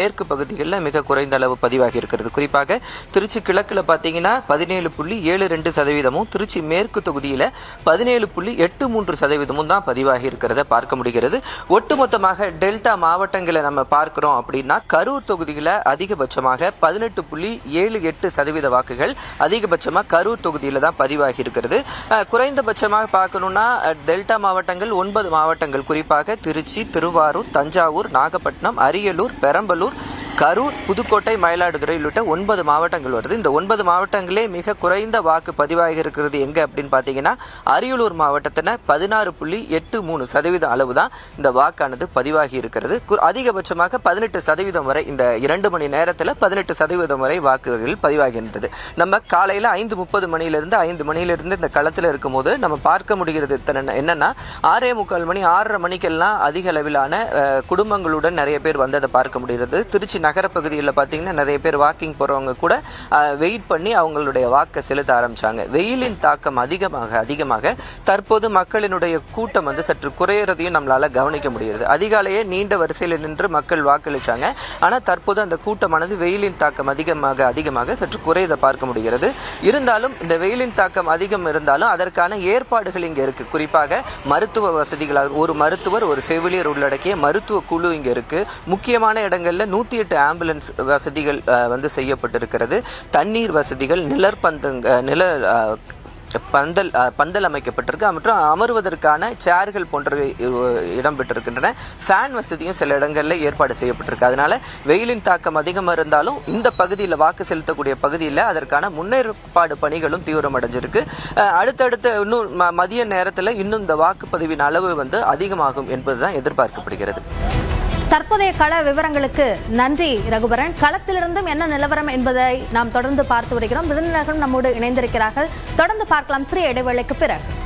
மேற்கு பகுதிகளில் மிக குறைந்த அளவு பதிவாகி இருக்கிறது. குறிப்பாக திருச்சி கிழக்கில் பார்த்தீங்கன்னா 17.72%, திருச்சி மேற்கு தொகுதியில் 17.83% தான் பதிவாகி இருக்கிறத பார்க்க முடிகிறது. ஒட்டுமொத்தமாக டெல்டா மாவட்டங்களை நம்ம பார்க்கிறோம் அப்படின்னா கரூர் தொகுதியில் அதிகபட்சமாக 18.78% வாக்குகள் அதிகபட்சமாக கரூர் தொகுதியில் தான் பதிவாகி இருக்கிறது. குறைந்தபட்சமாக பார்க்கணும்னா டெல்டா மாவட்டங்கள் 9 மாவட்டங்கள், குறிப்பாக திருச்சி, திருவாரூர், தஞ்சாவூர், நாகப்பட்டினம், அரியலூர், பெரம்பலூர், கரூர், புதுக்கோட்டை, மயிலாடுதுறை உள்ளிட்ட 9 மாவட்டங்கள் வருது. இந்த 9 மாவட்டங்களே மிக குறைந்த வாக்கு பதிவாகி இருக்கிறது எங்க அப்படின்னு பாத்தீங்கன்னா அரியலூர் மாவட்டத்தில் 16.83% அளவு தான் இந்த வாக்கானது பதிவாகி இருக்கிறது. அதிகபட்சமாக 18% வரை இந்த 2 மணி நேரத்தில் 18% வரை வாக்குகள் பதிவாகி இருந்தது. நம்ம காலையில 5:30 மணியிலிருந்து 5 மணியிலிருந்து இந்த களத்தில் இருக்கும் போது நம்ம பார்க்க முடிகிறது என்னன்னா 6:45 மணி 6:30 மணிக்கெல்லாம் அதிக அளவிலான குடும்பங்களுடன் நிறைய பேர் வந்ததை பார்க்க முடிகிறது. திருச்சி நகர பகுதியில் பார்த்தீங்கன்னா நிறைய பேர் வாக்கிங் போறவங்க கூட வெயிட் பண்ணி அவங்களுடைய வாக்கை செலுத்த ஆரம்பிச்சாங்க. வெயிலின் தாக்கம் அதிகமாக தற்போது மக்களினுடைய கூட்டம் சற்று குறையறதையும் நம்மளால கவனிக்க முடிகிறது. அதிகாலையே நீண்ட வரிசையில் நின்று மக்கள் வாக்களிச்சாங்க. ஆனால் தற்போது அந்த கூட்டமானது வெயிலின் தாக்கம் அதிகமாக சற்று குறையதை பார்க்க முடிகிறது. இருந்தாலும் இந்த வெயிலின் தாக்கம் அதிகம் இருந்தாலும் அதற்கான ஏற்பாடுகள் இங்கே இருக்கு. குறிப்பாக மருத்துவ வசதிகளாக ஒரு மருத்துவர், ஒரு செவிலியர் உள்ளடக்கிய மருத்துவ குழு இங்கே இருக்கு. முக்கியமான இடங்கள்ல 108 ஆம்புலன்ஸ் வசதிகள் செய்யப்பட்டிருக்கிறது. தண்ணீர் வசதிகள், பந்தல் அமைக்கப்பட்டிருக்கு மற்றும் அமர்வதற்கான சேர்கள் போன்றவை இடம்பெற்றிருக்கின்றன. ஃபேன் வசதியும் சில இடங்களில் ஏற்பாடு செய்யப்பட்டிருக்கு. அதனால வெயிலின் தாக்கம் அதிகமாக இருந்தாலும் இந்த பகுதியில் வாக்கு செலுத்தக்கூடிய பகுதியில் அதற்கான முன்னேற்பாடு பணிகளும் தீவிரமடைஞ்சிருக்கு. அடுத்தடுத்த இன்னும் மதிய நேரத்தில் இன்னும் இந்த வாக்குப்பதிவின் அளவு அதிகமாகும் என்பதுதான் எதிர்பார்க்கப்படுகிறது. தற்போதைய கள விவரங்களுக்கு நன்றி ரகுபரன். களத்திலிருந்தும் என்ன நிலவரம் என்பதை நாம் தொடர்ந்து பார்த்து வருகிறோம். விருந்தினர்களும் நம்மோடு இணைந்திருக்கிறார்கள். தொடர்ந்து பார்க்கலாம் சிறிய இடைவேளைக்கு பிறகு.